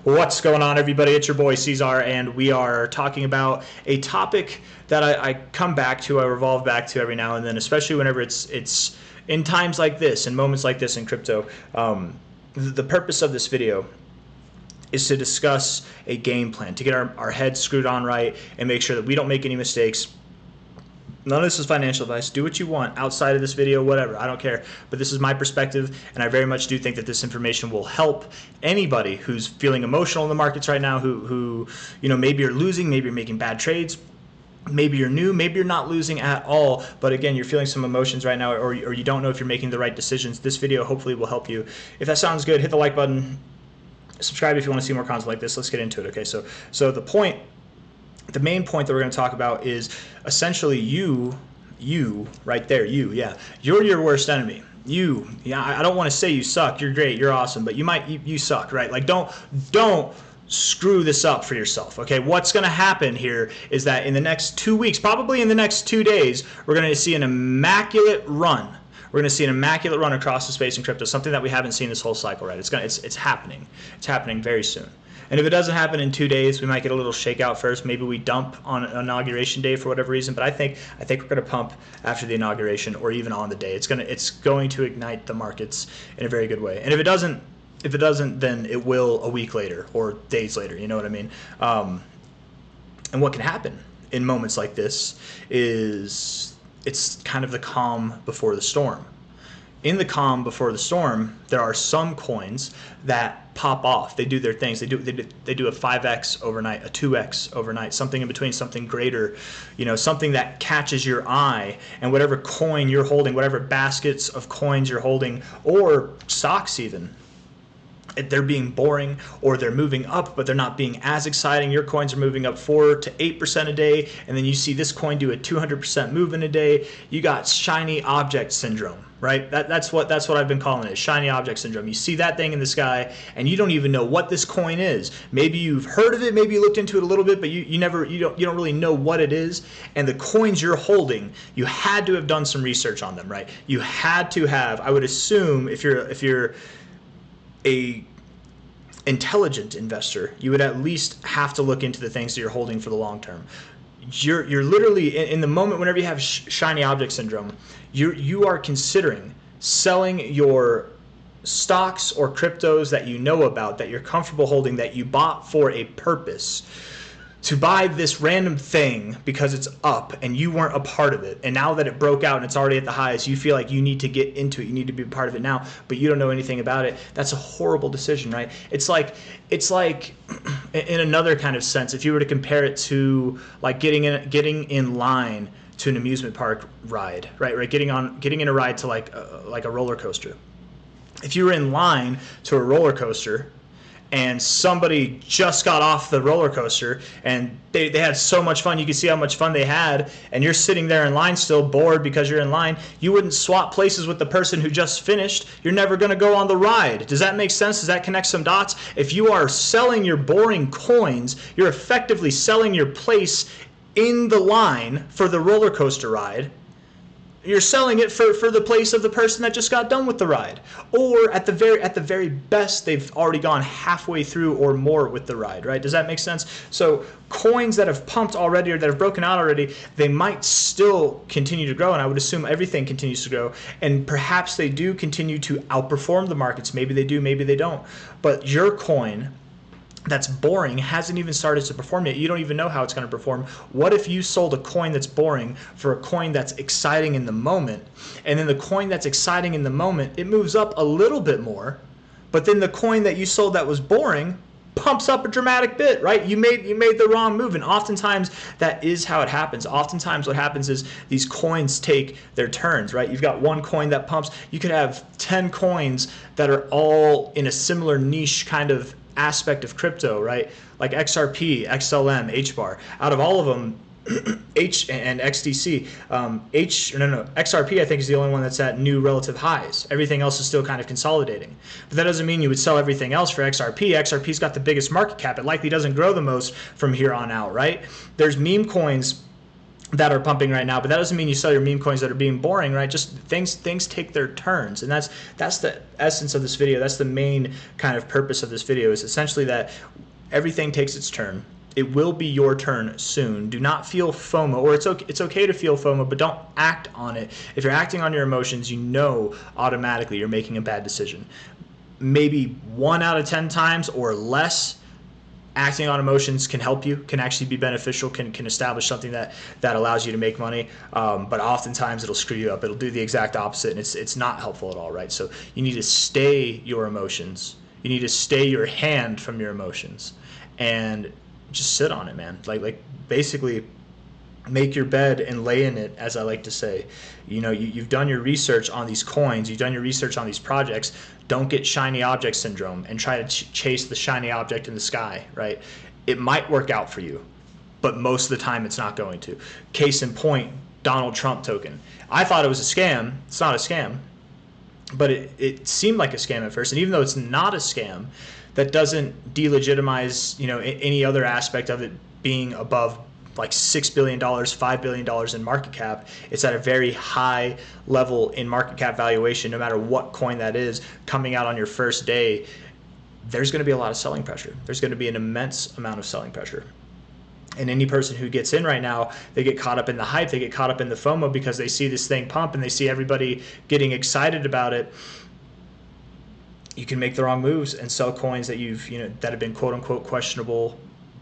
What's going on, everybody? It's your boy C-Zar, and we are talking about a topic that I come back to, I revolve back to every now and then, especially whenever it's in times like this, in moments like this in crypto. The purpose of this video is to discuss a game plan, to get our heads screwed on right and make sure that we don't make any mistakes. None of this is financial advice. Do what you want outside of this video, whatever. I don't care. But this is my perspective, and I very much do think that this information will help anybody who's feeling emotional in the markets right now, who maybe you're losing, maybe you're making bad trades, maybe you're new, maybe you're not losing at all, but again, you're feeling some emotions right now, or you don't know if you're making the right decisions. This video hopefully will help you. If that sounds good, hit the like button. Subscribe if you want to see more content like this. Let's get into it. Okay, so the main point that we're going to talk about is essentially you right there, you're your worst enemy. I don't want to say you suck, you're great, you're awesome, but you suck, right? Like don't screw this up for yourself. Okay, what's going to happen here is that in the next 2 weeks, probably in the next 2 days, we're going to see an immaculate run. We're going to see an immaculate run across the space in crypto, something that we haven't seen this whole cycle, right? It's happening. It's happening very soon. And if it doesn't happen in 2 days, we might get a little shakeout first. Maybe we dump on inauguration day for whatever reason. But I think we're going to pump after the inauguration, or even on the day. It's going to ignite the markets in a very good way. And if it doesn't, then it will a week later or days later. You know what I mean? And what can happen in moments like this is it's kind of the calm before the storm. In the calm before the storm, there are some coins that pop off. They do their things. They do a 5x overnight, a 2x overnight, something in between, something greater, something that catches your eye. And whatever coin you're holding, whatever baskets of coins you're holding, or stocks even, they're being boring, or they're moving up, but they're not being as exciting. Your coins are moving up 4 to 8% a day, and then you see this coin do a 200% move in a day. You got shiny object syndrome, right? That's what I've been calling it, shiny object syndrome. You see that thing in the sky, and you don't even know what this coin is. Maybe you've heard of it, maybe you looked into it a little bit, but you don't really know what it is. And the coins you're holding, you had to have done some research on them, right? You had to have. I would assume if you're a intelligent investor, you would at least have to look into the things that you're holding for the long term. You're literally in the moment whenever you have shiny object syndrome, you are considering selling your stocks or cryptos that you know about, that you're comfortable holding, that you bought for a purpose, to buy this random thing because it's up and you weren't a part of it. And now that it broke out and it's already at the highest, you feel like you need to get into it. You need to be a part of it now, but you don't know anything about it. That's a horrible decision, right? It's like in another kind of sense, if you were to compare it to like getting in line to an amusement park ride, right? Getting in a ride to like a roller coaster. If you were in line to a roller coaster and somebody just got off the roller coaster and they had so much fun, you could see how much fun they had, and you're sitting there in line still bored because you're in line, you wouldn't swap places with the person who just finished. You're never going to go on the ride. Does that make sense? Does that connect some dots? If you are selling your boring coins, you're effectively selling your place in the line for the roller coaster ride. You're selling it for the place of the person that just got done with the ride. Or at the very best, they've already gone halfway through or more with the ride, right? Does that make sense? So coins that have pumped already or that have broken out already, they might still continue to grow, and I would assume everything continues to grow, and perhaps they do continue to outperform the markets. Maybe they do, maybe they don't. But your coin that's boring hasn't even started to perform yet. You don't even know how it's going to perform. What if you sold a coin that's boring for a coin that's exciting in the moment, and then the coin that's exciting in the moment, it moves up a little bit more, but then the coin that you sold that was boring pumps up a dramatic bit, right? You made the wrong move, and oftentimes that is how it happens. Oftentimes what happens is these coins take their turns, right? You've got one coin that pumps. You could have 10 coins that are all in a similar niche kind of aspect of crypto, right? Like XRP, XLM, HBAR. Out of all of them, H and XDC, XRP I think is the only one that's at new relative highs. Everything else is still kind of consolidating. But that doesn't mean you would sell everything else for XRP. XRP's got the biggest market cap. It likely doesn't grow the most from here on out, right? There's meme coins that are pumping right now, but that doesn't mean you sell your meme coins that are being boring, right? Just things take their turns, and that's the essence of this video. That's the main kind of purpose of this video, is essentially that everything takes its turn. It will be your turn soon. Do not feel FOMO, or it's okay to feel FOMO, but don't act on it. If you're acting on your emotions, you know automatically you're making a bad decision. Maybe 1 out of 10 times or less, acting on emotions can help you, can actually be beneficial, can establish something that allows you to make money, but oftentimes it'll screw you up. It'll do the exact opposite, and it's not helpful at all, right? So you need to stay your emotions. You need to stay your hand from your emotions, and just sit on it, man. Like basically make your bed and lay in it, as I like to say. You know, you've done your research on these coins, you've done your research on these projects. Don't get shiny object syndrome and try to chase the shiny object in the sky, right? It might work out for you, but most of the time it's not going to. Case in point, Donald Trump token. I thought it was a scam. It's not a scam, but it seemed like a scam at first. And even though it's not a scam, that doesn't delegitimize, you know, any other aspect of it being above like $6 billion, $5 billion in market cap. It's at a very high level in market cap valuation. No matter what coin that is coming out on your first day, there's going to be a lot of selling pressure. There's going to be an immense amount of selling pressure. And any person who gets in right now, they get caught up in the hype, they get caught up in the FOMO because they see this thing pump and they see everybody getting excited about it. You can make the wrong moves and sell coins that that have been quote unquote questionable,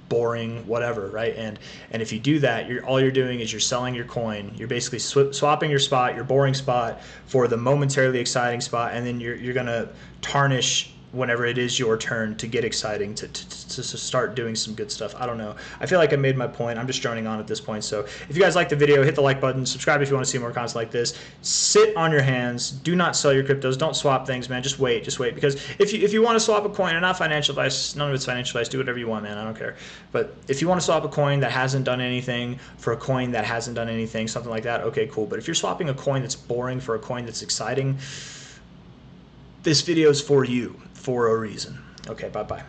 boring, whatever, right? And if you do that, all you're doing is you're selling your coin. You're basically swapping your spot, your boring spot, for the momentarily exciting spot, and then you're gonna tarnish whenever it is your turn to get exciting, to start doing some good stuff. I don't know. I feel like I made my point. I'm just droning on at this point. So if you guys like the video, hit the like button, subscribe if you want to see more content like this. Sit on your hands. Do not sell your cryptos. Don't swap things, man. Just wait. Because if you want to swap a coin, and not financial advice, none of it's financial advice, do whatever you want, man. I don't care. But if you want to swap a coin that hasn't done anything for a coin that hasn't done anything, something like that, okay, cool. But if you're swapping a coin that's boring for a coin that's exciting, this video is for you, for a reason. Okay, bye-bye.